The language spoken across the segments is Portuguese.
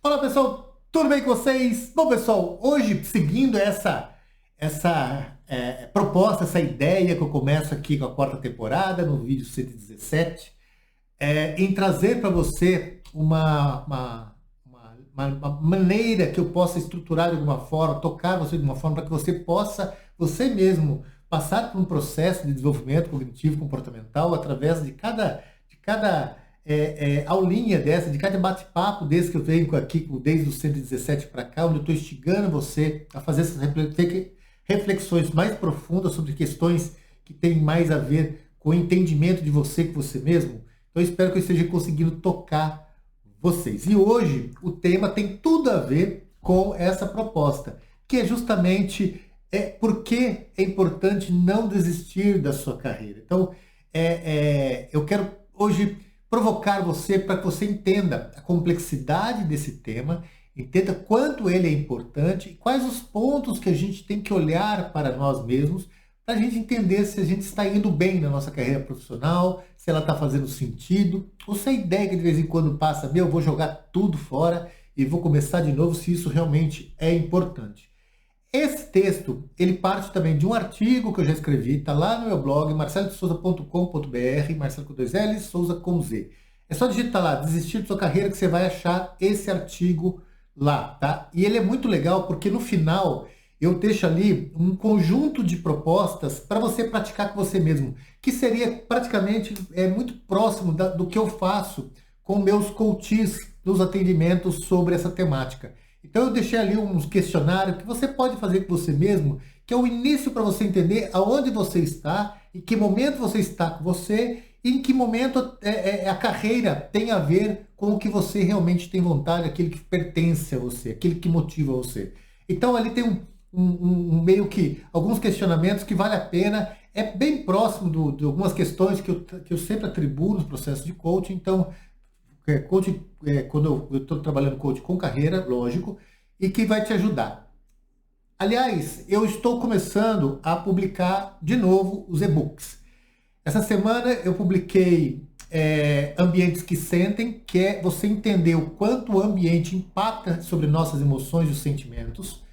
Olá pessoal, tudo bem com vocês? Bom pessoal, hoje seguindo essa proposta, essa ideia que eu começo aqui com a quarta temporada, no vídeo 117, em trazer para você uma maneira que eu possa estruturar de alguma forma, tocar você de uma forma para que você possa, você mesmo, passar por um processo de desenvolvimento cognitivo comportamental através de cada aulinha dessa, de cada bate-papo desse que eu venho aqui desde o 117 para cá, onde eu estou instigando você a fazer essas reflexões mais profundas sobre questões que têm mais a ver com o entendimento de você com você mesmo. Então, eu espero que eu esteja conseguindo tocar vocês. E hoje o tema tem tudo a ver com essa proposta, que é justamente por que é importante não desistir da sua carreira. Então, eu quero hoje provocar você para que você entenda a complexidade desse tema, entenda quanto ele é importante e quais os pontos que a gente tem que olhar para nós mesmos para a gente entender se a gente está indo bem na nossa carreira profissional, se ela está fazendo sentido, ou se a ideia que de vez em quando passa, eu vou jogar tudo fora e vou começar de novo, se isso realmente é importante. Esse texto, ele parte também de um artigo que eu já escrevi, está lá no meu blog, marcelodesouza.com.br, Marcelo com dois L's, Souza com Z. É só digitar lá, desistir de sua carreira, que você vai achar esse artigo lá, tá? E ele é muito legal porque no final eu deixo ali um conjunto de propostas para você praticar com você mesmo, que seria praticamente muito próximo do que eu faço com meus coaches nos atendimentos sobre essa temática. Então eu deixei ali uns questionários que você pode fazer com você mesmo, que é o início para você entender aonde você está, em que momento você está com você, e em que momento a carreira tem a ver com o que você realmente tem vontade, aquele que pertence a você, aquele que motiva você. Então ali tem um meio que alguns questionamentos que vale a pena, é bem próximo de algumas questões que eu sempre atribuo nos processos de coaching. Então, coaching, quando eu estou trabalhando coaching com carreira, lógico, e que vai te ajudar. Aliás, eu estou começando a publicar de novo os e-books. Essa semana eu publiquei Ambientes que Sentem, que é você entender o quanto o ambiente impacta sobre nossas emoções e sentimentos,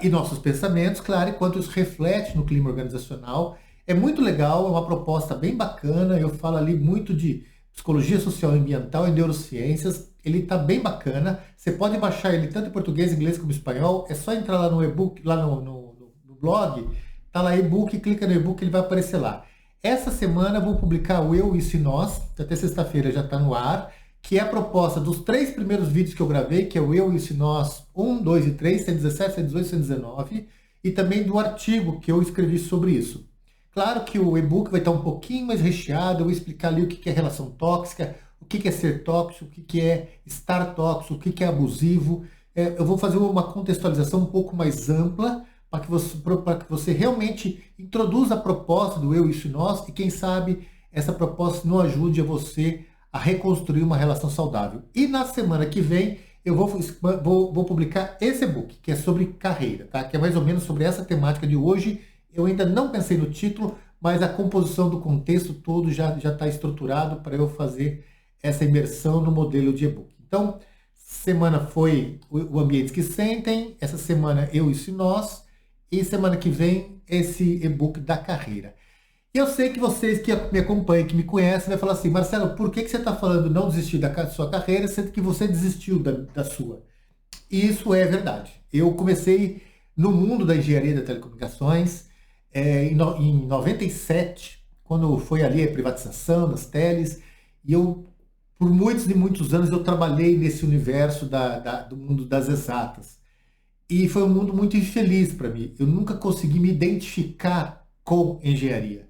e nossos pensamentos, claro, e quanto isso reflete no clima organizacional. É muito legal, é uma proposta bem bacana, eu falo ali muito de psicologia social e ambiental e neurociências, ele está bem bacana, você pode baixar ele tanto em português, inglês como espanhol, é só entrar lá no e-book, lá no blog, tá lá e-book, clica no e-book, ele vai aparecer lá. Essa semana eu vou publicar o Eu, Isso e Nós, até sexta-feira já está no ar, que é a proposta dos 3 primeiros vídeos que eu gravei, que é o Eu, Isso e Nós 1, 2 e 3, 117, 118 e 119, e também do artigo que eu escrevi sobre isso. Claro que o e-book vai estar um pouquinho mais recheado, eu vou explicar ali o que é relação tóxica, o que é ser tóxico, o que é estar tóxico, o que é abusivo. Eu vou fazer uma contextualização um pouco mais ampla para que você realmente introduza a proposta do Eu, Isso e Nós, e quem sabe essa proposta não ajude a você a reconstruir uma relação saudável. E na semana que vem eu vou publicar esse e-book, que é sobre carreira, tá? Que é mais ou menos sobre essa temática de hoje. Eu ainda não pensei no título, mas a composição do contexto todo já está estruturado para eu fazer essa imersão no modelo de e-book. Então, semana foi o Ambientes que Sentem, essa semana Eu, Isso e Nós, e semana que vem esse e-book da carreira. E eu sei que vocês que me acompanham, que me conhecem, vai falar assim, Marcelo, por que você está falando não desistir da sua carreira, sendo que você desistiu da sua? E isso é verdade. Eu comecei no mundo da engenharia de telecomunicações, em 97, quando foi ali a privatização das teles, e eu, por muitos e muitos anos, eu trabalhei nesse universo do mundo das exatas. E foi um mundo muito infeliz para mim. Eu nunca consegui me identificar com engenharia.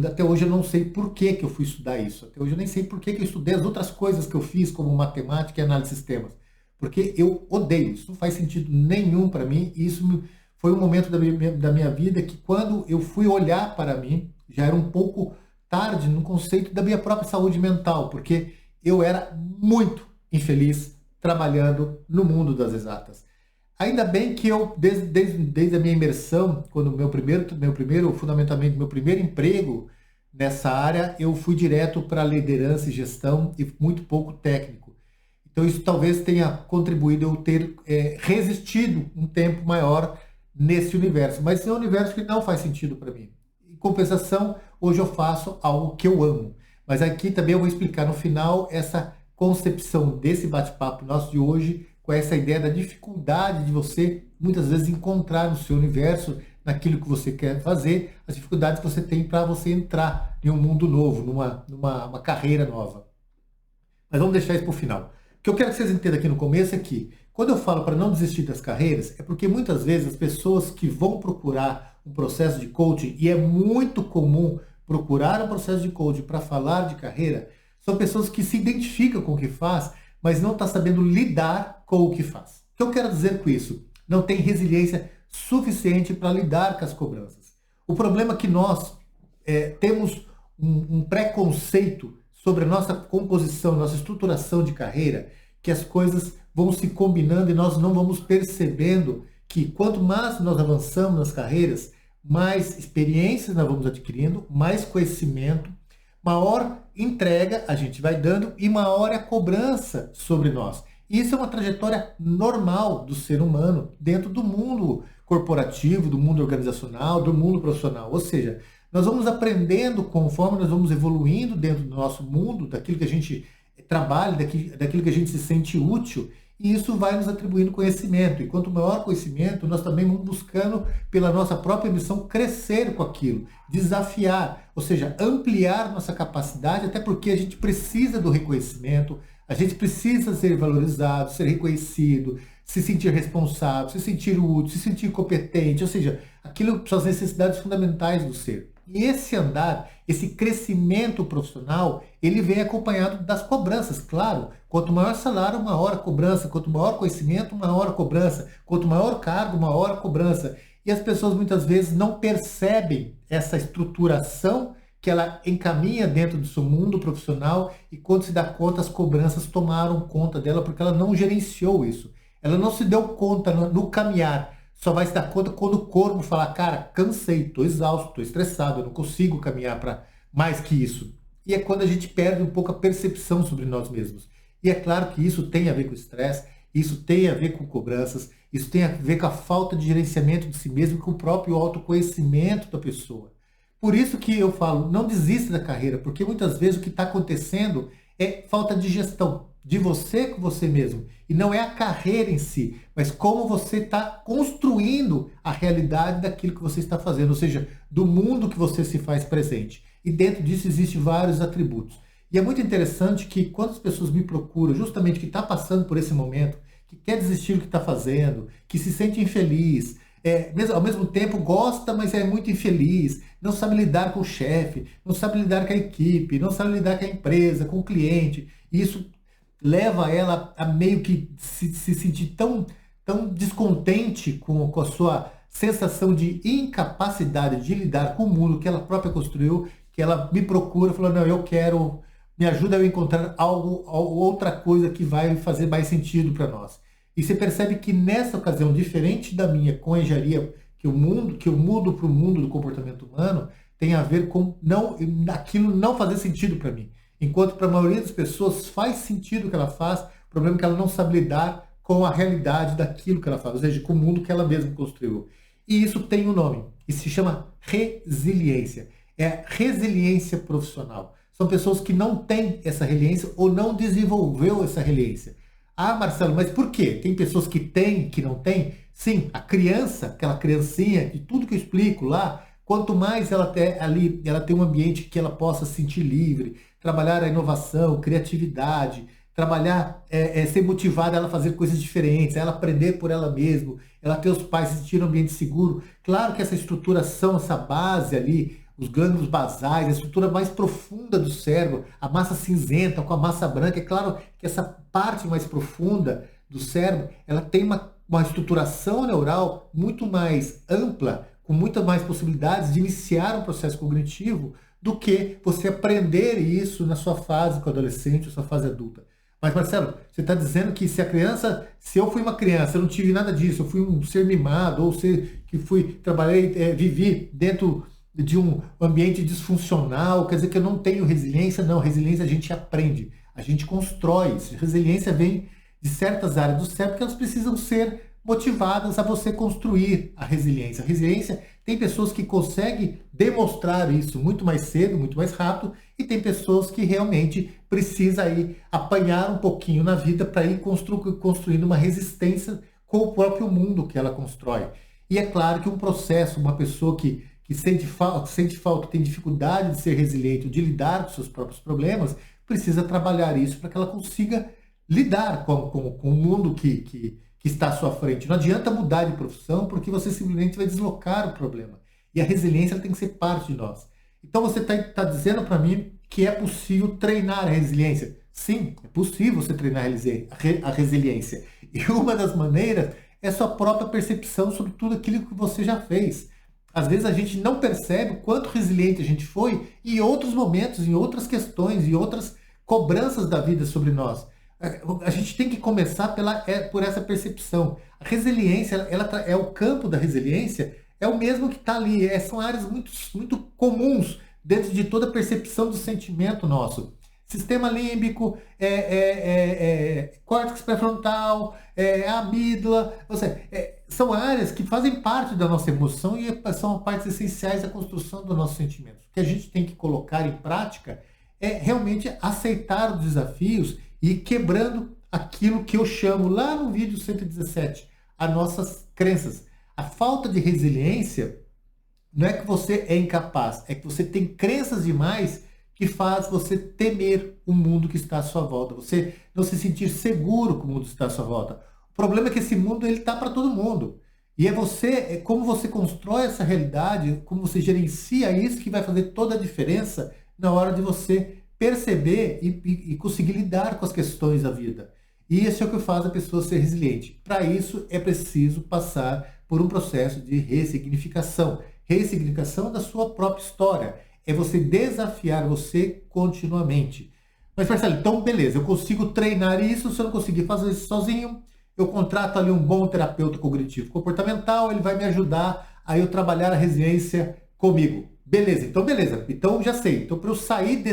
Até hoje eu não sei por que eu fui estudar isso. Até hoje eu nem sei por que eu estudei as outras coisas que eu fiz, como matemática e análise de sistemas. Porque eu odeio, isso não faz sentido nenhum para mim, e isso foi um momento da minha vida que, quando eu fui olhar para mim, já era um pouco tarde no conceito da minha própria saúde mental, porque eu era muito infeliz trabalhando no mundo das exatas. Ainda bem que eu, desde a minha imersão, quando fundamentalmente, meu primeiro emprego nessa área, eu fui direto para liderança e gestão e muito pouco técnico. Então isso talvez tenha contribuído eu ter resistido um tempo maior nesse universo. Mas é um universo que não faz sentido para mim. Em compensação, hoje eu faço algo que eu amo. Mas aqui também eu vou explicar no final essa concepção desse bate-papo nosso de hoje, com essa ideia da dificuldade de você, muitas vezes, encontrar no seu universo, naquilo que você quer fazer, as dificuldades que você tem para você entrar em um mundo novo, numa carreira nova. Mas vamos deixar isso para o final. O que eu quero que vocês entendam aqui no começo é que, quando eu falo para não desistir das carreiras, é porque muitas vezes as pessoas que vão procurar um processo de coaching, e é muito comum procurar um processo de coaching para falar de carreira, são pessoas que se identificam com o que faz, mas não estão sabendo lidar com o que faz. O que eu quero dizer com isso? Não tem resiliência suficiente para lidar com as cobranças. O problema é que nós temos um preconceito sobre a nossa composição, nossa estruturação de carreira, que as coisas vão se combinando e nós não vamos percebendo que quanto mais nós avançamos nas carreiras, mais experiências nós vamos adquirindo, mais conhecimento, maior entrega a gente vai dando e maior é a cobrança sobre nós. Isso é uma trajetória normal do ser humano dentro do mundo corporativo, do mundo organizacional, do mundo profissional. Ou seja, nós vamos aprendendo conforme nós vamos evoluindo dentro do nosso mundo, daquilo que a gente trabalha, daquilo que a gente se sente útil, e isso vai nos atribuindo conhecimento. E quanto maior conhecimento, nós também vamos buscando, pela nossa própria missão, crescer com aquilo, desafiar, ou seja, ampliar nossa capacidade, até porque a gente precisa do reconhecimento, a gente precisa ser valorizado, ser reconhecido, se sentir responsável, se sentir útil, se sentir competente, ou seja, aquilo são as necessidades fundamentais do ser. E esse andar, esse crescimento profissional, ele vem acompanhado das cobranças, claro. Quanto maior salário, maior a cobrança. Quanto maior conhecimento, maior a cobrança. Quanto maior cargo, maior a cobrança. E as pessoas muitas vezes não percebem essa estruturação que ela encaminha dentro do seu mundo profissional e quando se dá conta, as cobranças tomaram conta dela porque ela não gerenciou isso. Ela não se deu conta no caminhar. Só vai se dar conta quando o corpo falar, cara, cansei, estou exausto, estou estressado, eu não consigo caminhar para mais que isso. E é quando a gente perde um pouco a percepção sobre nós mesmos. E é claro que isso tem a ver com estresse, isso tem a ver com cobranças, isso tem a ver com a falta de gerenciamento de si mesmo, com o próprio autoconhecimento da pessoa. Por isso que eu falo, não desista da carreira, porque muitas vezes o que está acontecendo é falta de gestão de você com você mesmo. E não é a carreira em si, mas como você está construindo a realidade daquilo que você está fazendo, ou seja, do mundo que você se faz presente. E dentro disso existem vários atributos. E é muito interessante que quando as pessoas me procuram, justamente que está passando por esse momento, que quer desistir do que está fazendo, que se sente infeliz, ao mesmo tempo gosta, mas é muito infeliz, não sabe lidar com o chefe, não sabe lidar com a equipe, não sabe lidar com a empresa, com o cliente. E isso leva ela a meio que se sentir tão descontente com a sua sensação de incapacidade de lidar com o mundo que ela própria construiu, que ela me procura falando, não, eu quero, me ajuda a eu encontrar outra coisa que vai fazer mais sentido para nós. E você percebe que nessa ocasião, diferente da minha com a engenharia, que eu mudo para o mundo do comportamento humano, tem a ver com aquilo não fazer sentido para mim. Enquanto para a maioria das pessoas faz sentido o que ela faz, o problema é que ela não sabe lidar com a realidade daquilo que ela faz, ou seja, com o mundo que ela mesma construiu. E isso tem um nome, e se chama resiliência. É resiliência profissional. São pessoas que não têm essa resiliência ou não desenvolveu essa resiliência. Ah, Marcelo, mas por quê? Tem pessoas que têm, que não têm? Sim, a criança, aquela criancinha, de tudo que eu explico lá, quanto mais ela tem um ambiente que ela possa se sentir livre, trabalhar a inovação, criatividade, trabalhar, ser motivada a ela fazer coisas diferentes, ela aprender por ela mesma, ela ter os pais se sentir um ambiente seguro. Claro que essa estruturação, essa base ali, os gânglios basais, a estrutura mais profunda do cérebro, a massa cinzenta com a massa branca, é claro que essa parte mais profunda do cérebro, ela tem uma estruturação neural muito mais ampla, com muitas mais possibilidades de iniciar um processo cognitivo do que você aprender isso na sua fase com adolescente ou sua fase adulta. Mas, Marcelo, você está dizendo que se eu fui uma criança, eu não tive nada disso, eu fui um ser mimado, ou vivi dentro de um ambiente disfuncional, quer dizer que eu não tenho resiliência? Não, resiliência a gente aprende. A gente constrói isso. Resiliência vem de certas áreas do cérebro que elas precisam ser motivadas a você construir a resiliência. A resiliência, tem pessoas que conseguem demonstrar isso muito mais cedo, muito mais rápido, e tem pessoas que realmente precisam aí apanhar um pouquinho na vida para ir construindo uma resistência com o próprio mundo que ela constrói. E é claro que um processo, uma pessoa que sente falta, tem dificuldade de ser resiliente, de lidar com seus próprios problemas, precisa trabalhar isso para que ela consiga lidar com o mundo que está à sua frente. Não adianta mudar de profissão, porque você simplesmente vai deslocar o problema. E a resiliência ela tem que ser parte de nós. Então você está dizendo para mim que é possível treinar a resiliência. Sim, é possível você treinar a resiliência. E uma das maneiras é sua própria percepção sobre tudo aquilo que você já fez. Às vezes a gente não percebe o quanto resiliente a gente foi em outros momentos, em outras questões, em outras cobranças da vida sobre nós. A gente tem que começar por essa percepção. A resiliência, é o campo da resiliência, é o mesmo que está ali. São áreas muito, muito comuns dentro de toda a percepção do sentimento nosso. Sistema límbico, córtex pré-frontal, amígdala, ou seja, são áreas que fazem parte da nossa emoção e são partes essenciais da construção dos nossos sentimentos. O que a gente tem que colocar em prática é realmente aceitar os desafios e ir quebrando aquilo que eu chamo lá no vídeo 117, as nossas crenças. A falta de resiliência não é que você é incapaz, é que você tem crenças demais que faz você temer o mundo que está à sua volta, você não se sentir seguro com o mundo que está à sua volta. O problema é que esse mundo está para todo mundo. E é como você constrói essa realidade, como você gerencia isso que vai fazer toda a diferença na hora de você perceber e conseguir lidar com as questões da vida. E isso é o que faz a pessoa ser resiliente. Para isso é preciso passar por um processo de ressignificação. Ressignificação da sua própria história. É você desafiar você continuamente. Mas, Marcelo, então beleza, eu consigo treinar isso, se eu não conseguir fazer isso sozinho, eu contrato ali um bom terapeuta cognitivo comportamental, ele vai me ajudar a eu trabalhar a resiliência comigo. Beleza, então já sei. Então para eu sair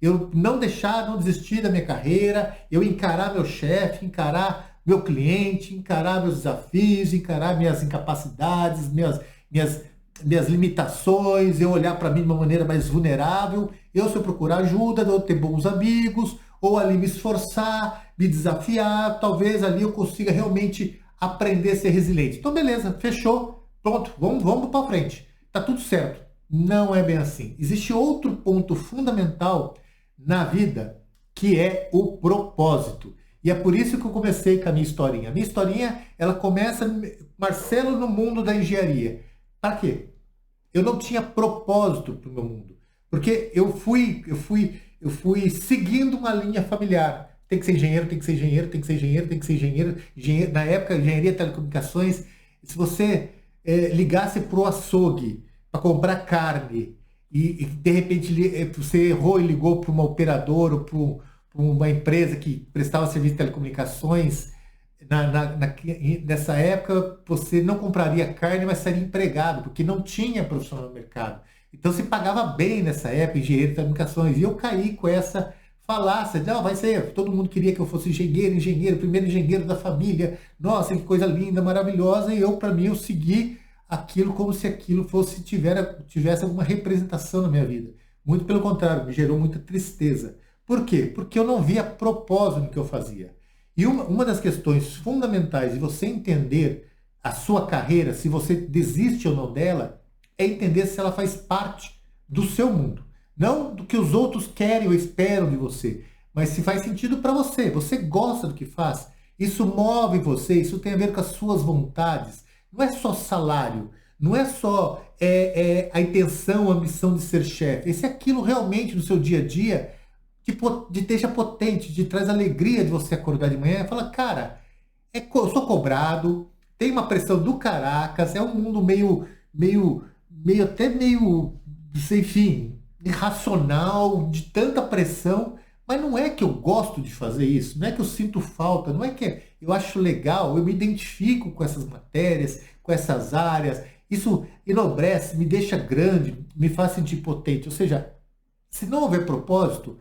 eu não desistir da minha carreira, eu encarar meu chefe, encarar meu cliente, encarar meus desafios, encarar minhas incapacidades, minhas limitações, eu olhar para mim de uma maneira mais vulnerável, se eu procurar ajuda, eu ter bons amigos, ou ali me esforçar, me desafiar, talvez ali eu consiga realmente aprender a ser resiliente. Então beleza, fechou, pronto, vamos para frente, tá tudo certo. Não é bem assim. Existe outro ponto fundamental na vida, que é o propósito. E é por isso que eu comecei com a minha historinha. A minha historinha, ela começa, Marcelo, no mundo da engenharia. Para quê? Eu não tinha propósito para o meu mundo. Porque eu fui seguindo uma linha familiar. Tem que ser engenheiro, tem que ser engenheiro, tem que ser engenheiro, tem que ser engenheiro. Na época, engenharia de telecomunicações, se você ligasse para o açougue para comprar carne e de repente você errou e ligou para uma operadora ou para uma empresa que prestava serviço de telecomunicações, nessa época você não compraria carne, mas seria empregado, porque não tinha profissional no mercado. Então se pagava bem nessa época, engenheiro de telecomunicações, e eu caí com essa falácia de, vai ser, todo mundo queria que eu fosse engenheiro, primeiro engenheiro da família, nossa, que coisa linda, maravilhosa, e para mim, eu segui aquilo como se aquilo tivesse alguma representação na minha vida. Muito pelo contrário, me gerou muita tristeza. Por quê? Porque eu não via propósito no que eu fazia. E uma das questões fundamentais de você entender a sua carreira, se você desiste ou não dela, é entender se ela faz parte do seu mundo. Não do que os outros querem ou esperam de você, mas se faz sentido para você. Você gosta do que faz, isso move você, isso tem a ver com as suas vontades. Não é só salário, não é só a intenção, a ambição de ser chefe. Esse é aquilo realmente no seu dia a dia que te deixa potente, te traz alegria de você acordar de manhã e falar, cara, eu sou cobrado, tem uma pressão do caracas, é um mundo até meio, enfim, irracional, de tanta pressão, mas não é que eu gosto de fazer isso, não é que eu sinto falta, não é que eu acho legal, eu me identifico com essas matérias, com essas áreas, isso enobrece, me deixa grande, me faz sentir potente. Ou seja, se não houver propósito,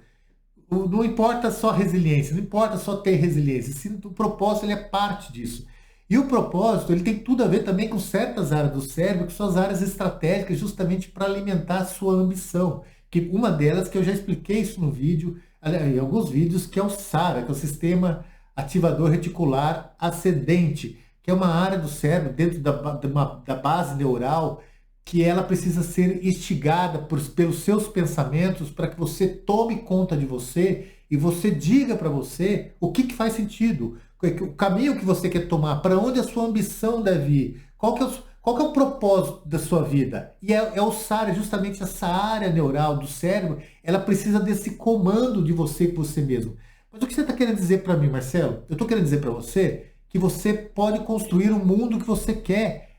Não importa só resiliência, não importa só ter resiliência, sim, o propósito ele é parte disso. E o propósito ele tem tudo a ver também com certas áreas do cérebro, que são as áreas estratégicas, justamente para alimentar a sua ambição. Que uma delas, que eu já expliquei isso no vídeo, em alguns vídeos, que é o SARA, que é o Sistema Ativador Reticular Ascendente, que é uma área do cérebro dentro da base neural, que ela precisa ser instigada pelos seus pensamentos para que você tome conta de você e você diga para você o que faz sentido, o caminho que você quer tomar, para onde a sua ambição deve ir, qual que é o propósito da sua vida. E é o SARA, justamente essa área neural do cérebro, ela precisa desse comando de você com você mesmo. Mas o que você está querendo dizer para mim, Marcelo? Eu estou querendo dizer para você que você pode construir o mundo que você quer,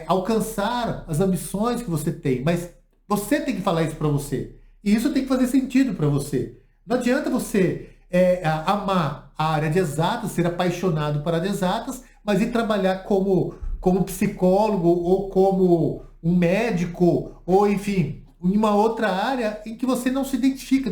alcançar as ambições que você tem, mas você tem que falar isso para você. E isso tem que fazer sentido para você. Não adianta você amar a área de exatas, ser apaixonado por área de exatas, mas ir trabalhar como psicólogo ou como um médico, ou enfim, em uma outra área em que você não se identifica.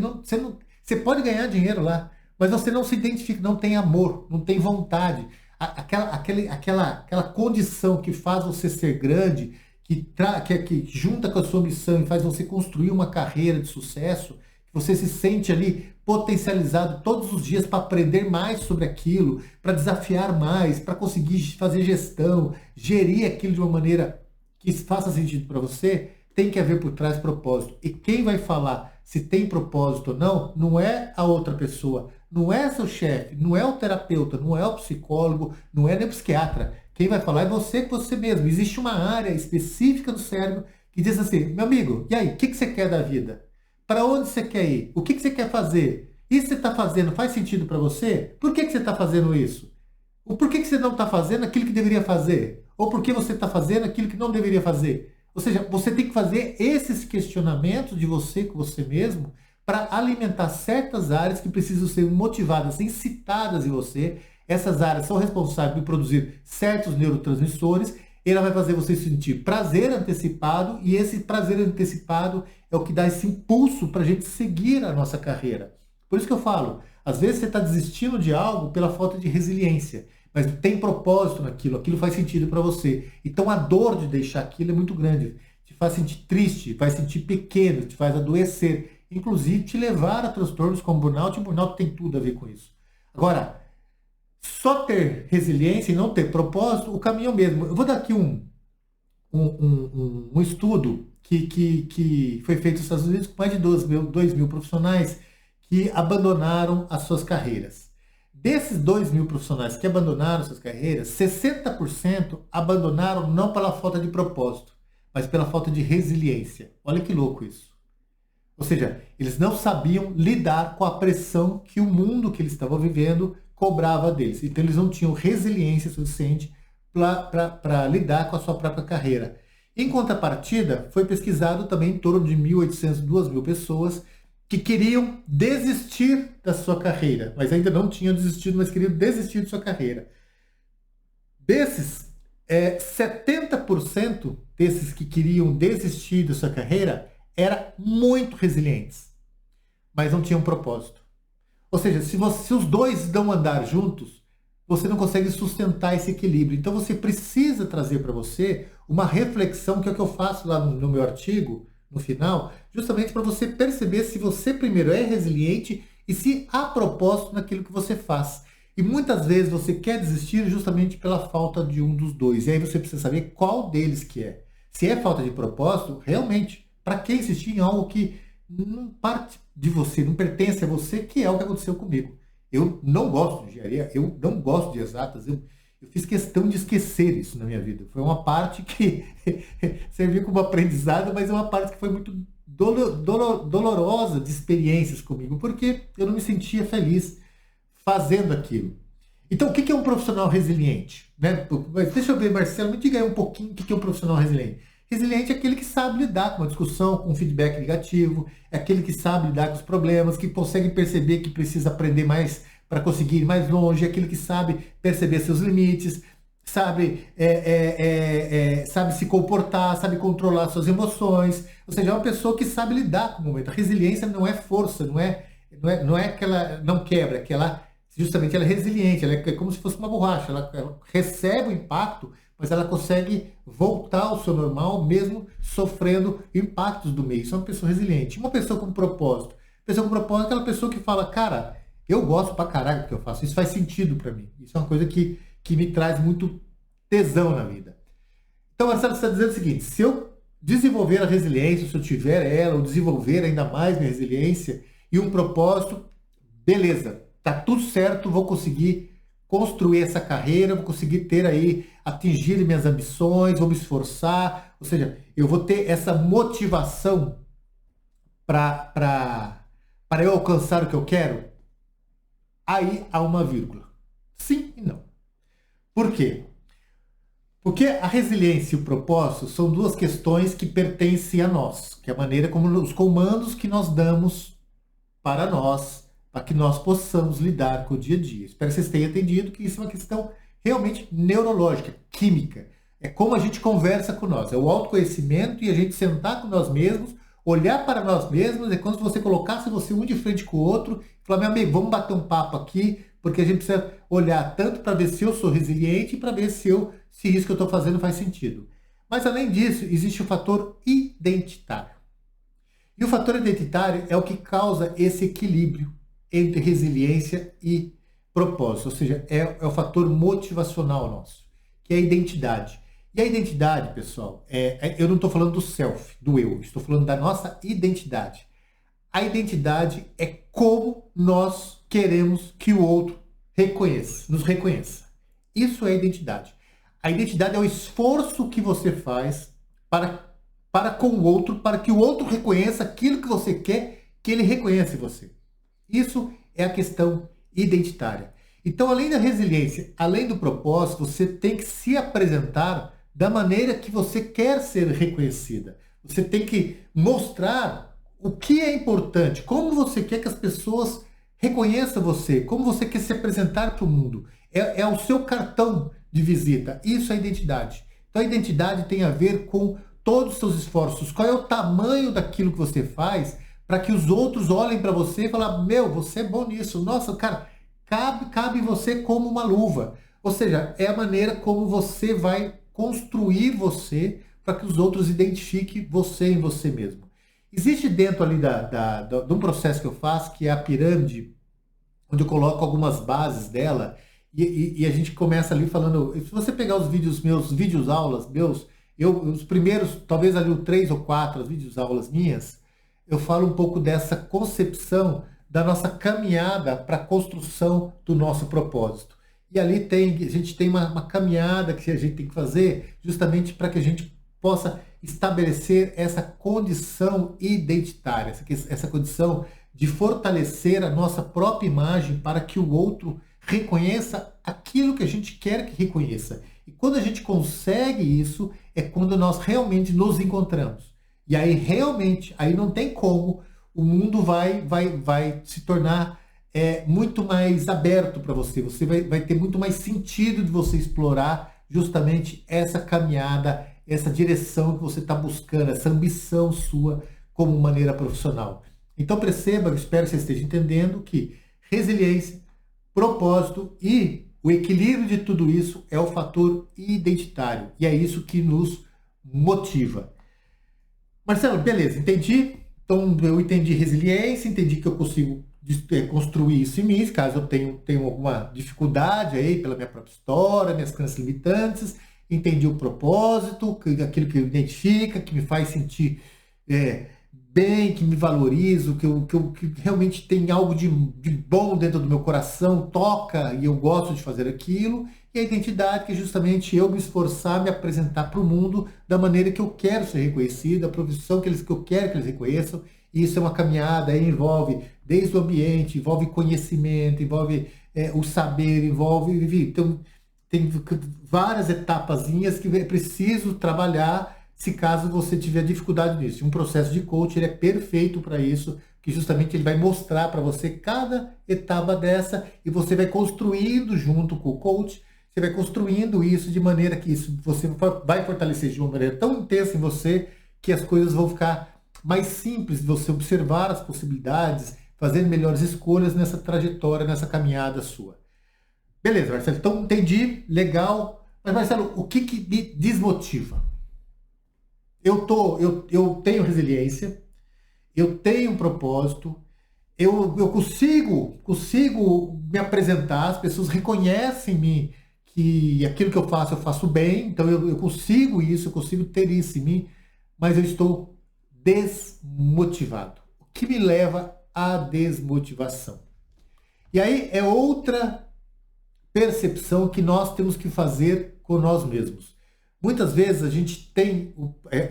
Você pode ganhar dinheiro lá, mas você não se identifica, não tem amor, não tem vontade. Aquela condição que faz você ser grande, que junta com a sua missão e faz você construir uma carreira de sucesso, que você se sente ali potencializado todos os dias para aprender mais sobre aquilo, para desafiar mais, para conseguir fazer gestão, gerir aquilo de uma maneira que faça sentido para você, tem que haver por trás propósito. E quem vai falar se tem propósito ou não, não é a outra pessoa, não é seu chefe, não é o terapeuta, não é o psicólogo, não é nem o psiquiatra. Quem vai falar é você com você mesmo. Existe uma área específica do cérebro que diz assim, meu amigo, e aí, o que você quer da vida? Para onde você quer ir? O que você quer fazer? Isso que você está fazendo faz sentido para você? Por que você está fazendo isso? Ou por que você não está fazendo aquilo que deveria fazer? Ou por que você está fazendo aquilo que não deveria fazer? Ou seja, você tem que fazer esses questionamentos de você com você mesmo para alimentar certas áreas que precisam ser motivadas, incitadas em você. Essas áreas são responsáveis por produzir certos neurotransmissores. Ela vai fazer você sentir prazer antecipado e esse prazer antecipado é o que dá esse impulso para a gente seguir a nossa carreira. Por isso que eu falo, às vezes você está desistindo de algo pela falta de resiliência, mas tem propósito naquilo, aquilo faz sentido para você. Então a dor de deixar aquilo é muito grande, te faz sentir triste, faz sentir pequeno, te faz adoecer, inclusive te levar a transtornos como burnout, e burnout tem tudo a ver com isso. Agora, só ter resiliência e não ter propósito, o caminho é o mesmo. Eu vou dar aqui um estudo que foi feito nos Estados Unidos com mais de 2 mil profissionais que abandonaram as suas carreiras. Desses 2 mil profissionais que abandonaram suas carreiras, 60% abandonaram não pela falta de propósito, mas pela falta de resiliência. Olha que louco isso. Ou seja, eles não sabiam lidar com a pressão que o mundo que eles estavam vivendo cobrava deles. Então eles não tinham resiliência suficiente para lidar com a sua própria carreira. Em contrapartida, foi pesquisado também em torno de 1.800, 2.000 pessoas que queriam desistir da sua carreira, mas ainda não tinham desistido, mas queriam desistir de sua carreira. Desses, 70% desses que queriam desistir da sua carreira eram muito resilientes, mas não tinham propósito. Ou seja, se os dois não andar juntos, você não consegue sustentar esse equilíbrio. Então você precisa trazer para você uma reflexão, que é o que eu faço lá no meu artigo, no final, justamente para você perceber se você primeiro é resiliente e se há propósito naquilo que você faz. E muitas vezes você quer desistir justamente pela falta de um dos dois. E aí você precisa saber qual deles que é. Se é falta de propósito, realmente, para que insistir em algo que não parte de você, não pertence a você, que é o que aconteceu comigo. Eu não gosto de engenharia, eu não gosto de exatas, eu fiz questão de esquecer isso na minha vida. Foi uma parte que serviu como aprendizado, mas é uma parte que foi muito dolorosa de experiências comigo, porque eu não me sentia feliz fazendo aquilo. Então, o que é um profissional resiliente? Né? Deixa eu ver, Marcelo, me diga aí um pouquinho o que é um profissional resiliente. Resiliente é aquele que sabe lidar com uma discussão, com um feedback negativo, é aquele que sabe lidar com os problemas, que consegue perceber que precisa aprender mais para conseguir ir mais longe, é aquele que sabe perceber seus limites, sabe se comportar, sabe controlar suas emoções. Ou seja, é uma pessoa que sabe lidar com o momento. A resiliência não é força, não é que ela não quebra, é que ela justamente ela é resiliente, ela é como se fosse uma borracha, ela recebe o impacto, mas ela consegue voltar ao seu normal mesmo sofrendo impactos do meio. Isso é uma pessoa resiliente. Uma pessoa com propósito. Pessoa com propósito é aquela pessoa que fala, cara, eu gosto pra caralho do que eu faço, isso faz sentido pra mim. Isso é uma coisa que me traz muito tesão na vida. Então, Marcelo, você está dizendo o seguinte: se eu desenvolver a resiliência, se eu tiver ela, ou desenvolver ainda mais minha resiliência e um propósito, beleza, tá tudo certo, vou conseguir construir essa carreira, vou conseguir ter aí, atingir minhas ambições, vou me esforçar, ou seja, eu vou ter essa motivação para eu alcançar o que eu quero. Aí há uma vírgula. Sim e não. Por quê? Porque a resiliência e o propósito são duas questões que pertencem a nós, que é a maneira como os comandos que nós damos para nós, para que nós possamos lidar com o dia a dia. Espero que vocês tenham entendido que isso é uma questão realmente neurológica, química. É como a gente conversa com nós, é o autoconhecimento e a gente sentar com nós mesmos, olhar para nós mesmos, é como se você colocasse você um de frente com o outro e falar, meu amigo, vamos bater um papo aqui, porque a gente precisa olhar tanto para ver se eu sou resiliente e para ver se isso que eu estou fazendo faz sentido. Mas além disso, existe o fator identitário. E o fator identitário é o que causa esse equilíbrio entre resiliência e propósito, ou seja, é o fator motivacional nosso, que é a identidade. E a identidade, pessoal, eu não estou falando do self, do eu, estou falando da nossa identidade. A identidade é como nós queremos que o outro nos reconheça. Isso é identidade. A identidade é o esforço que você faz para com o outro, para que o outro reconheça aquilo que você quer que ele reconheça em você. Isso é a questão identitária. Então, além da resiliência, além do propósito, você tem que se apresentar da maneira que você quer ser reconhecida. Você tem que mostrar o que é importante, como você quer que as pessoas reconheçam você, como você quer se apresentar para o mundo. É o seu cartão de visita. Isso é identidade. Então, a identidade tem a ver com todos os seus esforços. Qual é o tamanho daquilo que você faz para que os outros olhem para você e falem, meu, você é bom nisso. Nossa, cara, cabe em você como uma luva. Ou seja, é a maneira como você vai construir você para que os outros identifiquem você em você mesmo. Existe dentro ali de um processo que eu faço, que é a pirâmide, onde eu coloco algumas bases dela, e a gente começa ali falando, se você pegar os vídeos aulas meus, os primeiros, talvez ali o 3 ou 4, as vídeos aulas minhas, eu falo um pouco dessa concepção da nossa caminhada para a construção do nosso propósito. E ali a gente tem uma caminhada que a gente tem que fazer justamente para que a gente possa estabelecer essa condição identitária, essa condição de fortalecer a nossa própria imagem para que o outro reconheça aquilo que a gente quer que reconheça. E quando a gente consegue isso, é quando nós realmente nos encontramos. E aí realmente, aí não tem como, o mundo vai se tornar muito mais aberto para você. Você vai ter muito mais sentido de você explorar justamente essa caminhada, essa direção que você está buscando, essa ambição sua como maneira profissional. Então perceba, eu espero que você esteja entendendo que resiliência, propósito e o equilíbrio de tudo isso é o fator identitário. E é isso que nos motiva. Marcelo, beleza, entendi. Então eu entendi resiliência, entendi que eu consigo construir isso em mim, caso eu tenha alguma dificuldade aí pela minha própria história, minhas crenças limitantes, entendi o propósito, aquilo que me identifica, que me faz sentir bem, que me valorizo, que realmente tem algo de bom dentro do meu coração, toca e eu gosto de fazer aquilo, e a identidade, que é justamente eu me esforçar, me apresentar para o mundo da maneira que eu quero ser reconhecido, a profissão que eu quero que eles reconheçam. E isso é uma caminhada, aí envolve desde o ambiente, envolve conhecimento, envolve o saber, envolve... Então, tem várias etapazinhas que é preciso trabalhar se caso você tiver dificuldade nisso. Um processo de coaching ele é perfeito para isso, que justamente ele vai mostrar para você cada etapa dessa e você vai construindo junto com o coach, você vai construindo isso de maneira que isso você vai fortalecer de uma maneira tão intensa em você que as coisas vão ficar mais simples de você observar as possibilidades, fazendo melhores escolhas nessa trajetória, nessa caminhada sua. Beleza, Marcelo, então entendi, legal. Mas, Marcelo, o que me desmotiva? Eu tenho resiliência, eu tenho um propósito, eu consigo me apresentar, as pessoas reconhecem-me que aquilo que eu faço bem, então eu consigo isso, eu consigo ter isso em mim, mas eu estou desmotivado. O que me leva à desmotivação? E aí é outra percepção que nós temos que fazer com nós mesmos. Muitas vezes a gente tem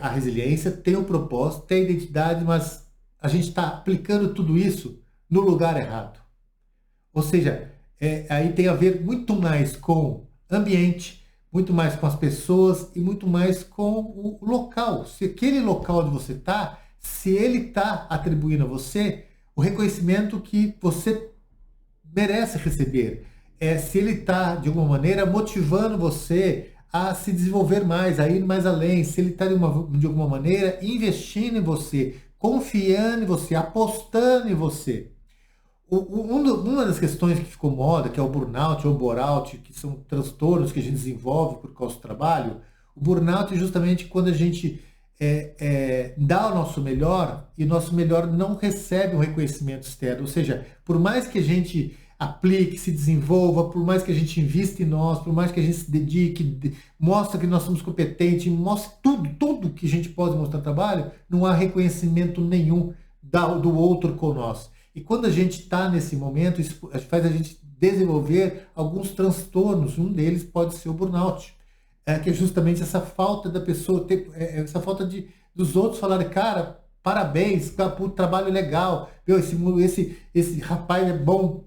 a resiliência, tem o propósito, tem a identidade, mas a gente está aplicando tudo isso no lugar errado. Ou seja, aí tem a ver muito mais com ambiente, muito mais com as pessoas e muito mais com o local. Se aquele local onde você está, se ele está atribuindo a você o reconhecimento que você merece receber, se ele está, de alguma maneira, motivando você a se desenvolver mais, a ir mais além, se ele está, de alguma maneira, investindo em você, confiando em você, apostando em você. Uma das questões que ficou moda, que é o burnout ou bore-out, que são transtornos que a gente desenvolve por causa do trabalho, o burnout é justamente quando a gente dá o nosso melhor e o nosso melhor não recebe um reconhecimento externo. Ou seja, por mais que a gente aplique, se desenvolva, por mais que a gente invista em nós, por mais que a gente se dedique, mostre que nós somos competentes, mostre tudo que a gente pode mostrar no trabalho, não há reconhecimento nenhum do outro com nós. E quando a gente está nesse momento, isso faz a gente desenvolver alguns transtornos. Um deles pode ser o burnout, que é justamente essa falta da pessoa, essa falta dos outros falarem, cara, parabéns, por trabalho legal, meu, esse rapaz é bom.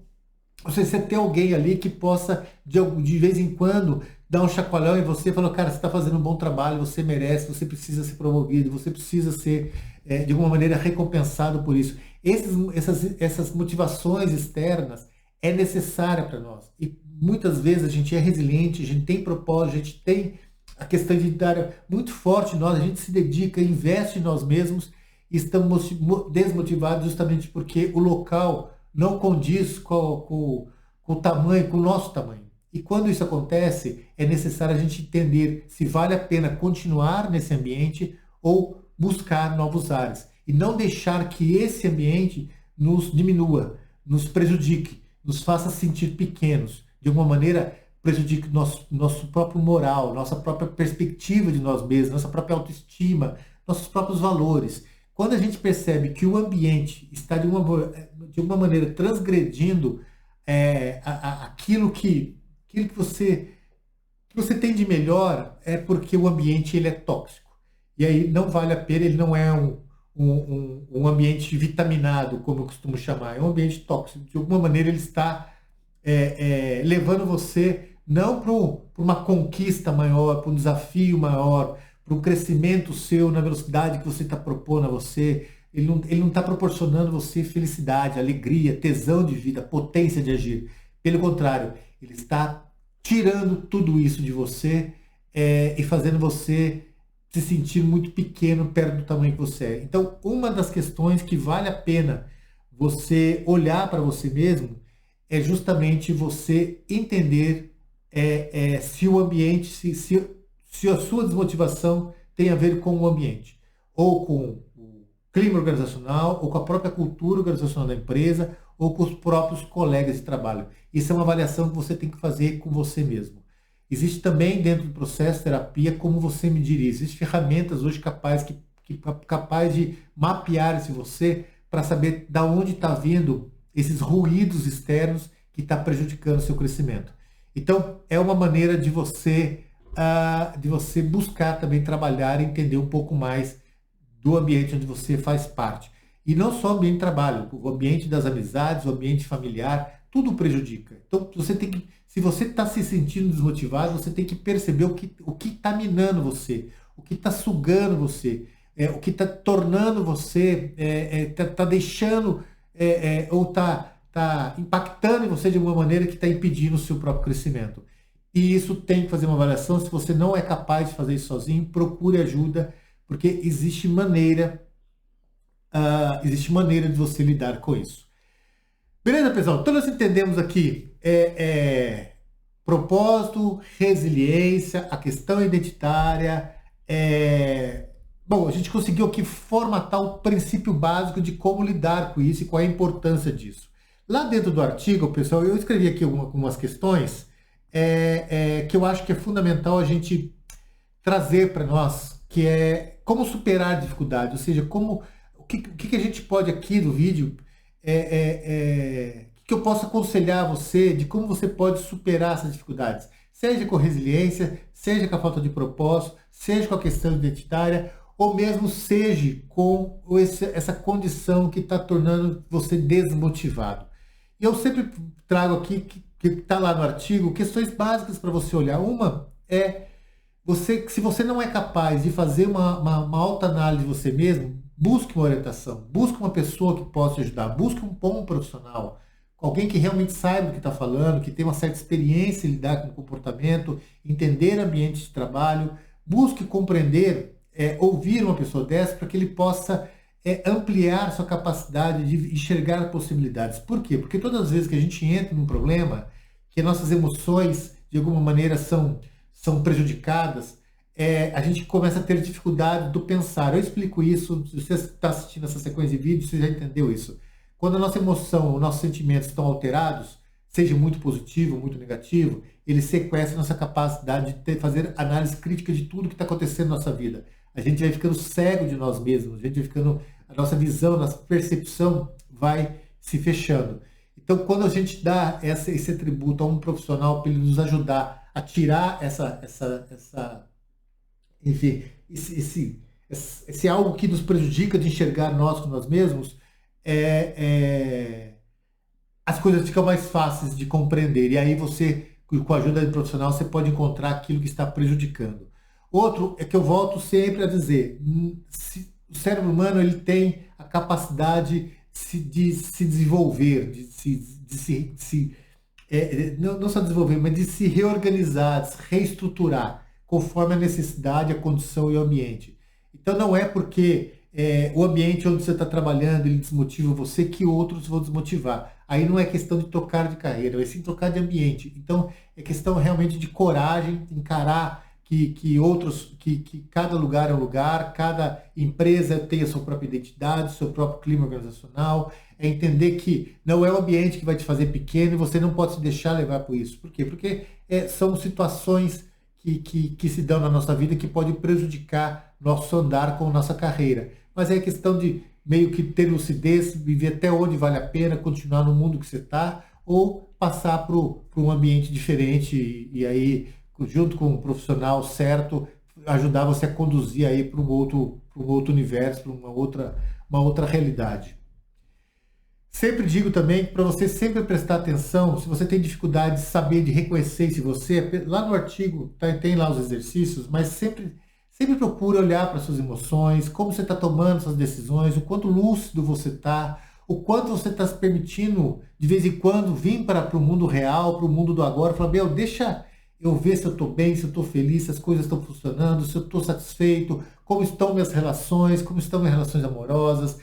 Ou seja, você ter alguém ali que possa, de vez em quando, dar um chacoalhão em você e falar, cara, você está fazendo um bom trabalho, você merece, você precisa ser promovido, você precisa ser, de alguma maneira, recompensado por isso. Essas motivações externas é necessária para nós. E muitas vezes a gente é resiliente, a gente tem propósito, a gente tem a questão identitária muito forte em nós, a gente se dedica, investe em nós mesmos e estamos desmotivados justamente porque o local não condiz com o tamanho, com o nosso tamanho. E quando isso acontece, é necessário a gente entender se vale a pena continuar nesse ambiente ou buscar novos ares. E não deixar que esse ambiente nos diminua, nos prejudique, nos faça sentir pequenos. De alguma maneira, prejudique nosso próprio moral, nossa própria perspectiva de nós mesmos, nossa própria autoestima, nossos próprios valores. Quando a gente percebe que o ambiente está de alguma maneira transgredindo aquilo que você tem de melhor, é porque o ambiente ele é tóxico. E aí não vale a pena, ele não é um ambiente vitaminado, como eu costumo chamar, é um ambiente tóxico. De alguma maneira ele está levando você não para uma conquista maior, para um desafio maior, para um crescimento seu na velocidade que você está propondo a você. Ele não está proporcionando a você felicidade, alegria, tesão de vida, potência de agir. Pelo contrário, ele está tirando tudo isso de você e fazendo você se sentir muito pequeno perto do tamanho que você é. Então, uma das questões que vale a pena você olhar para você mesmo é justamente você entender se o ambiente, se a sua desmotivação tem a ver com o ambiente, ou com o clima organizacional, ou com a própria cultura organizacional da empresa, ou com os próprios colegas de trabalho. Isso é uma avaliação que você tem que fazer com você mesmo. Existe também dentro do processo de terapia como você medir isso. Existem ferramentas hoje capazes de mapear esse você para saber de onde está vindo esses ruídos externos que está prejudicando o seu crescimento. Então, é uma maneira de você buscar também trabalhar e entender um pouco mais do ambiente onde você faz parte. E não só o ambiente de trabalho, o ambiente das amizades, o ambiente familiar, tudo prejudica. Então, se você está se sentindo desmotivado, você tem que perceber o que está minando você, o que está sugando você, o que está tornando você, está deixando, ou está impactando em você de alguma maneira que está impedindo o seu próprio crescimento. E isso tem que fazer uma avaliação. Se você não é capaz de fazer isso sozinho, procure ajuda, porque existe maneira de você lidar com isso. Beleza, pessoal? Então nós entendemos aqui propósito, resiliência, a questão identitária. Bom, a gente conseguiu aqui formatar o princípio básico de como lidar com isso e qual é a importância disso. Lá dentro do artigo, pessoal, eu escrevi aqui algumas questões que eu acho que é fundamental a gente trazer para nós, que é como superar a dificuldade, ou seja, o que a gente pode aqui no vídeo, que eu posso aconselhar você de como você pode superar essas dificuldades, seja com resiliência, seja com a falta de propósito, seja com a questão identitária, ou mesmo seja com essa condição que está tornando você desmotivado. E eu sempre trago aqui, que está lá no artigo, questões básicas para você olhar. Uma é se você não é capaz de fazer uma autoanálise de você mesmo, busque uma orientação, busque uma pessoa que possa te ajudar, busque um bom profissional, alguém que realmente saiba o que está falando, que tem uma certa experiência em lidar com o comportamento, entender ambiente de trabalho, busque compreender, ouvir uma pessoa dessa para que ele possa ampliar sua capacidade de enxergar possibilidades. Por quê? Porque todas as vezes que a gente entra num problema, que nossas emoções de alguma maneira são prejudicadas, a gente começa a ter dificuldade do pensar. Eu explico isso, se você está assistindo essa sequência de vídeos, você já entendeu isso. Quando a nossa emoção, os nossos sentimentos estão alterados, seja muito positivo, muito negativo, eles sequestram nossa capacidade de fazer análise crítica de tudo que está acontecendo na nossa vida. A gente vai ficando cego de nós mesmos, a nossa visão, a nossa percepção vai se fechando. Então, quando a gente dá esse atributo a um profissional para ele nos ajudar a tirar enfim, esse algo que nos prejudica de enxergar nós com nós mesmos, as coisas ficam mais fáceis de compreender. E aí você, com a ajuda do profissional, você pode encontrar aquilo que está prejudicando. Outro é que eu volto sempre a dizer, o cérebro humano ele tem a capacidade de se desenvolver, não só desenvolver, mas de se reorganizar, de se reestruturar, conforme a necessidade, a condição e o ambiente. Então não é porque o ambiente onde você está trabalhando ele desmotiva você que outros vão desmotivar. Aí não é questão de trocar de carreira, é sim trocar de ambiente. Então é questão realmente de coragem, encarar que cada lugar é um lugar, cada empresa tem a sua própria identidade, seu próprio clima organizacional, é entender que não é o ambiente que vai te fazer pequeno e você não pode se deixar levar por isso. Por quê? Porque são situações que se dão na nossa vida que podem prejudicar nosso andar com nossa carreira. Mas é questão de meio que ter lucidez, viver até onde vale a pena, continuar no mundo que você está, ou passar para um ambiente diferente e aí junto com um profissional certo, ajudar você a conduzir aí para um outro universo, para uma outra realidade. Sempre digo também para você sempre prestar atenção, se você tem dificuldade de saber, de reconhecer se você, lá no artigo tem lá os exercícios, mas sempre procure olhar para suas emoções, como você está tomando suas decisões, o quanto lúcido você está, o quanto você está se permitindo, de vez em quando, vir para o mundo real, para o mundo do agora, falar, deixa eu ver se eu estou bem, se eu estou feliz, se as coisas estão funcionando, se eu estou satisfeito, como estão minhas relações, como estão minhas relações amorosas,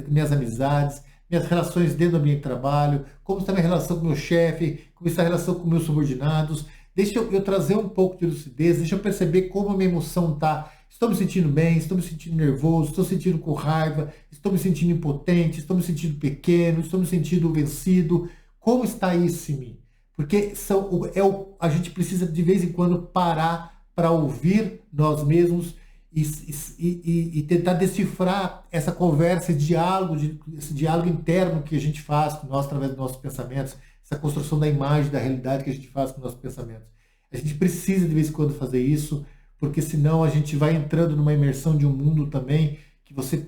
minhas amizades, minhas relações dentro do ambiente de trabalho, como está a minha relação com o meu chefe, como está a relação com meus subordinados. Deixa eu trazer um pouco de lucidez, deixa eu perceber como a minha emoção está. Estou me sentindo bem, estou me sentindo nervoso, estou me sentindo com raiva, estou me sentindo impotente, estou me sentindo pequeno, estou me sentindo vencido. Como está isso em mim? Porque a gente precisa de vez em quando parar para ouvir nós mesmos e tentar decifrar essa conversa, esse diálogo interno que a gente faz com nós através dos nossos pensamentos, essa construção da imagem, da realidade que a gente faz com nossos pensamentos. A gente precisa de vez em quando fazer isso, porque senão a gente vai entrando numa imersão de um mundo também que você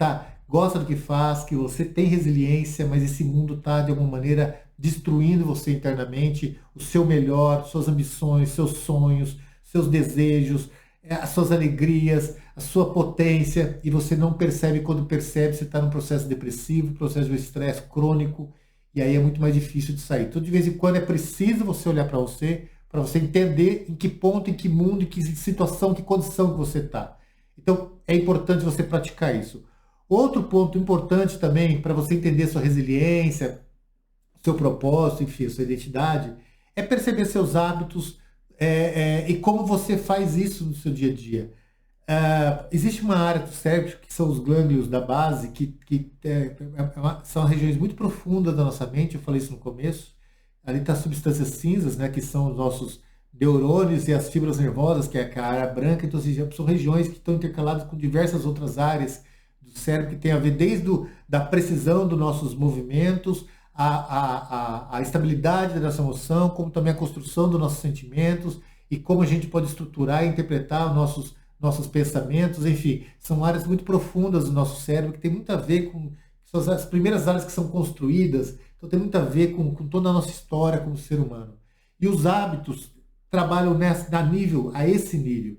gosta do que faz, que você tem resiliência, mas esse mundo está de alguma maneira destruindo você internamente, o seu melhor, suas ambições, seus sonhos, seus desejos, as suas alegrias, a sua potência, e você não percebe. Quando percebe, você está num processo depressivo, processo de estresse crônico, e aí é muito mais difícil de sair. Então, de vez em quando, é preciso você olhar para você entender em que ponto, em que mundo, em que situação, que condição que você está. Então, é importante você praticar isso. Outro ponto importante também, para você entender sua resiliência, seu propósito, enfim, sua identidade, é perceber seus hábitos e como você faz isso no seu dia a dia. Existe uma área do cérebro, que são os gânglios da base, são regiões muito profundas da nossa mente, eu falei isso no começo. Ali está as substâncias cinzas, né, que são os nossos neurônios e as fibras nervosas, que é a área branca. Então, assim, são regiões que estão intercaladas com diversas outras áreas do cérebro, que tem a ver desde da precisão dos nossos movimentos, a estabilidade da nossa emoção, como também a construção dos nossos sentimentos e como a gente pode estruturar e interpretar os nossos pensamentos. Enfim, são áreas muito profundas do nosso cérebro que tem muito a ver com são as primeiras áreas que são construídas, então tem muito a ver com toda a nossa história como ser humano. E os hábitos trabalham a esse nível.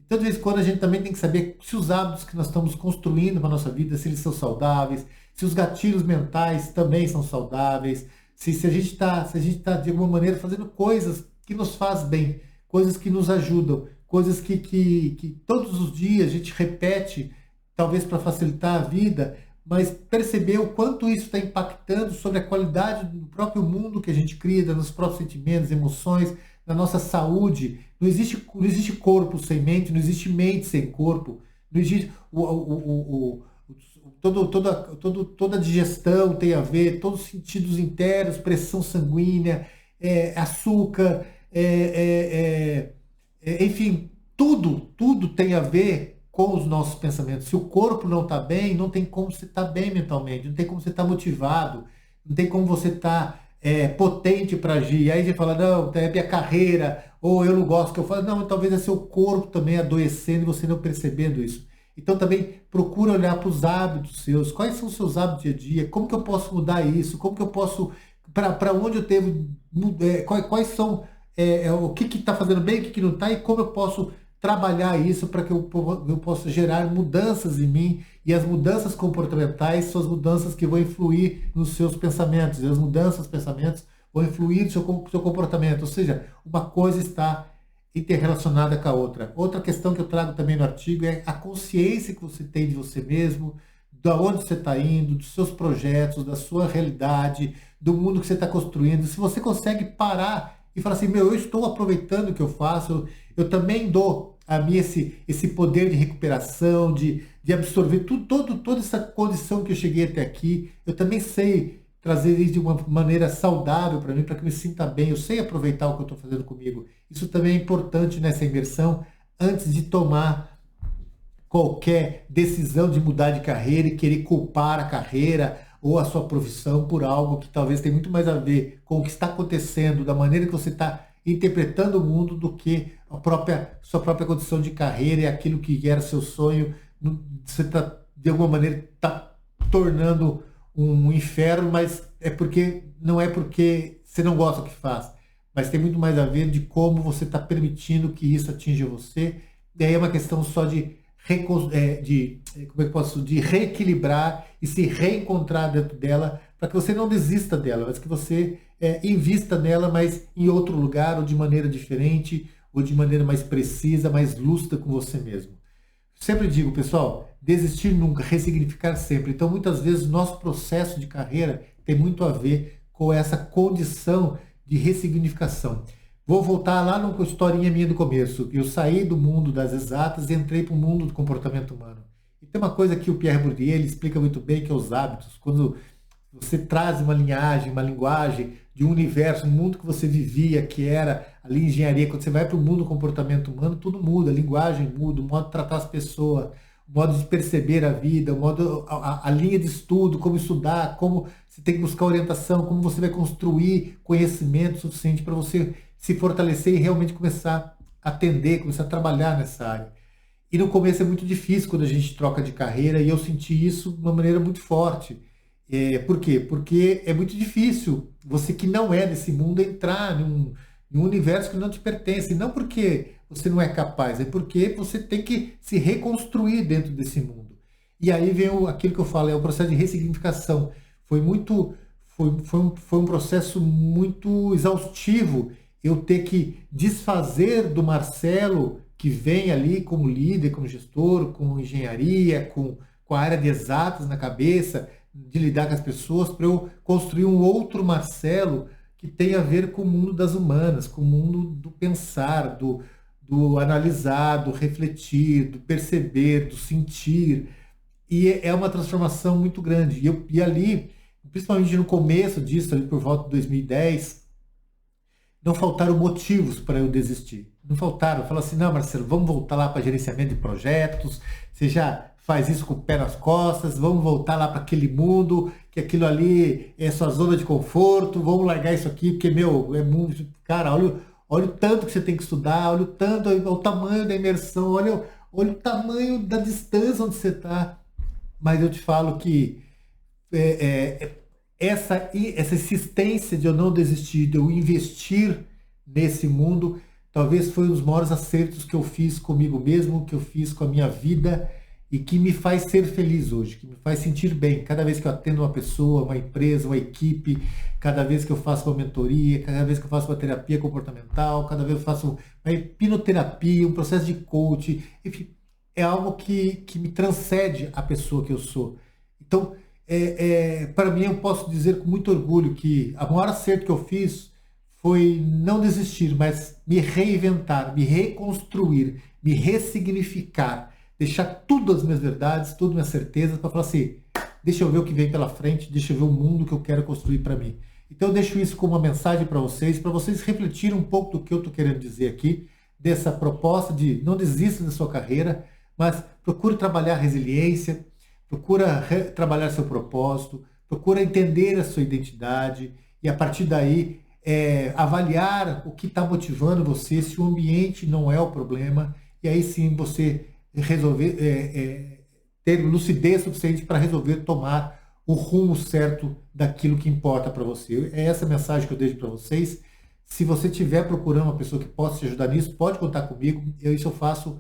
Então, de vez em quando, a gente também tem que saber se os hábitos que nós estamos construindo para a nossa vida, se eles são saudáveis, se os gatilhos mentais também são saudáveis, se a gente está, de alguma maneira, fazendo coisas que nos faz bem, coisas que nos ajudam, coisas que todos os dias a gente repete, talvez para facilitar a vida, mas perceber o quanto isso está impactando sobre a qualidade do próprio mundo que a gente cria, dos próprios sentimentos, emoções, da nossa saúde. Não existe corpo sem mente, não existe mente sem corpo, não existe toda a digestão tem a ver, todos os sentidos internos, pressão sanguínea, açúcar, enfim, tudo tem a ver com os nossos pensamentos. Se o corpo não está bem, não tem como você estar bem mentalmente, não tem como você estar motivado, não tem como você estar potente para agir. Aí a gente fala, não, é minha carreira, ou eu não gosto que eu falo. Não, talvez é seu corpo também adoecendo e você não percebendo isso. Então também procura olhar para os hábitos seus. Quais são os seus hábitos dia a dia? Como que eu posso mudar isso? Como que eu posso... Para onde eu devo... quais são... o que está fazendo bem, o que não está, e como eu posso trabalhar isso para que eu possa gerar mudanças em mim. E as mudanças comportamentais são as mudanças que vão influir nos seus pensamentos. E as mudanças dos pensamentos vão influir no seu comportamento. Ou seja, uma coisa está interrelacionada com a outra. Outra questão que eu trago também no artigo é a consciência que você tem de você mesmo, da onde você está indo, dos seus projetos, da sua realidade, do mundo que você está construindo. Se você consegue parar e falar assim, eu estou aproveitando o que eu faço, eu também dou a mim esse poder de recuperação, de absorver toda essa condição que eu cheguei até aqui, eu também sei trazer isso de uma maneira saudável para mim, para que eu me sinta bem, eu sei aproveitar o que eu estou fazendo comigo. Isso também é importante nessa imersão, antes de tomar qualquer decisão de mudar de carreira e querer culpar a carreira ou a sua profissão por algo que talvez tenha muito mais a ver com o que está acontecendo, da maneira que você está interpretando o mundo, do que sua própria condição de carreira e aquilo que era seu sonho. Você está, de alguma maneira, está tornando um inferno, mas não é porque você não gosta do que faz, mas tem muito mais a ver de como você está permitindo que isso atinja você. E aí é uma questão só de reequilibrar e se reencontrar dentro dela, para que você não desista dela, mas que você invista nela, mas em outro lugar, ou de maneira diferente, ou de maneira mais precisa, mais lúcida com você mesmo. Sempre digo, pessoal, desistir nunca, ressignificar sempre. Então, muitas vezes, nosso processo de carreira tem muito a ver com essa condição de ressignificação. Vou voltar lá numa historinha minha do começo. Eu saí do mundo das exatas e entrei para o mundo do comportamento humano. E tem uma coisa que o Pierre Bourdieu ele explica muito bem, que é os hábitos. Quando você traz uma linhagem, uma linguagem de um universo, um mundo que você vivia, que era ali engenharia, quando você vai para o mundo do comportamento humano, tudo muda, a linguagem muda, o modo de tratar as pessoas, o modo de perceber a vida, a linha de estudo, como estudar, como você tem que buscar orientação, como você vai construir conhecimento suficiente para você se fortalecer e realmente começar a atender, começar a trabalhar nessa área. E no começo é muito difícil quando a gente troca de carreira, e eu senti isso de uma maneira muito forte. Por quê? Porque é muito difícil você que não é desse mundo entrar num universo que não te pertence. Não porque você não é capaz, é porque você tem que se reconstruir dentro desse mundo. E aí vem aquilo que eu falo, é o processo de ressignificação. Foi um processo muito exaustivo eu ter que desfazer do Marcelo, que vem ali como líder, como gestor, com engenharia, com a área de exatas na cabeça, de lidar com as pessoas, para eu construir um outro Marcelo que tem a ver com o mundo das humanas, com o mundo do pensar, do analisar, do refletir, do perceber, do sentir. E é uma transformação muito grande. E ali, principalmente no começo disso, ali por volta de 2010, não faltaram motivos para eu desistir. Não faltaram. Falaram assim, não, Marcelo, vamos voltar lá para gerenciamento de projetos, você já faz isso com o pé nas costas, vamos voltar lá para aquele mundo, que aquilo ali é sua zona de conforto, vamos largar isso aqui, porque, meu, é muito... Cara, olha o tanto que você tem que estudar, olha o tanto, olha o tamanho da imersão, olha o tamanho da distância onde você está. Mas eu te falo que essa insistência de eu não desistir, de eu investir nesse mundo, talvez foi um dos maiores acertos que eu fiz comigo mesmo, que eu fiz com a minha vida e que me faz ser feliz hoje, que me faz sentir bem. Cada vez que eu atendo uma pessoa, uma empresa, uma equipe, cada vez que eu faço uma mentoria, cada vez que eu faço uma terapia comportamental, cada vez que eu faço uma hipnoterapia, um processo de coaching, enfim, é algo que me transcende a pessoa que eu sou. Então, para mim, eu posso dizer com muito orgulho que a maior acerto que eu fiz foi não desistir, mas me reinventar, me reconstruir, me ressignificar, deixar tudo as minhas verdades, todas as minhas certezas, para falar assim, deixa eu ver o que vem pela frente, deixa eu ver o mundo que eu quero construir para mim. Então eu deixo isso como uma mensagem para vocês refletirem um pouco do que eu estou querendo dizer aqui, dessa proposta de não desista da sua carreira, mas procure trabalhar a resiliência, procura trabalhar seu propósito, procura entender a sua identidade e a partir daí avaliar o que está motivando você, se o ambiente não é o problema, e aí sim você resolver ter lucidez suficiente para resolver tomar o rumo certo daquilo que importa para você. É essa mensagem que eu deixo para vocês. Se você estiver procurando uma pessoa que possa te ajudar nisso, pode contar comigo. Isso eu faço,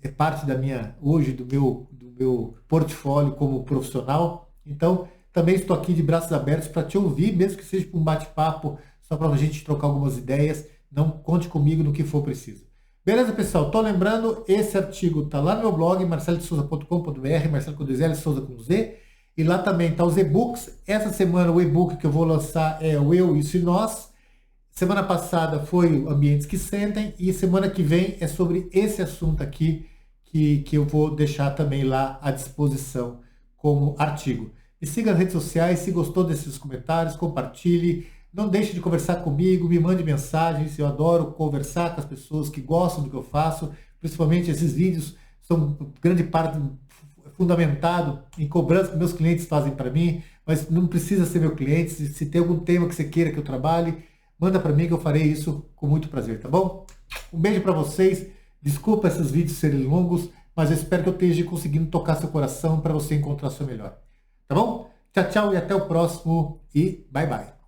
é parte da minha, hoje, do meu portfólio como profissional. Então, também estou aqui de braços abertos para te ouvir, mesmo que seja para um bate-papo, só para a gente trocar algumas ideias. Não conte comigo no que for preciso. Beleza, pessoal? Tô lembrando, esse artigo está lá no meu blog, marcelodesouza.com.br, Marcelo com DZ, Souza com Z. E lá também tá os e-books. Essa semana o e-book que eu vou lançar é o Eu, Isso e Nós. Semana passada foi o Ambientes que Sentem. E semana que vem é sobre esse assunto aqui, que eu vou deixar também lá à disposição como artigo. Me siga nas redes sociais, se gostou desses comentários, compartilhe. Não deixe de conversar comigo, me mande mensagens. Eu adoro conversar com as pessoas que gostam do que eu faço. Principalmente esses vídeos são grande parte fundamentado em cobrança que meus clientes fazem para mim, mas não precisa ser meu cliente. Se tem algum tema que você queira que eu trabalhe, manda para mim que eu farei isso com muito prazer, tá bom? Um beijo para vocês. Desculpa esses vídeos serem longos, mas eu espero que eu esteja conseguindo tocar seu coração para você encontrar o seu melhor. Tá bom? Tchau, tchau e até o próximo e bye bye.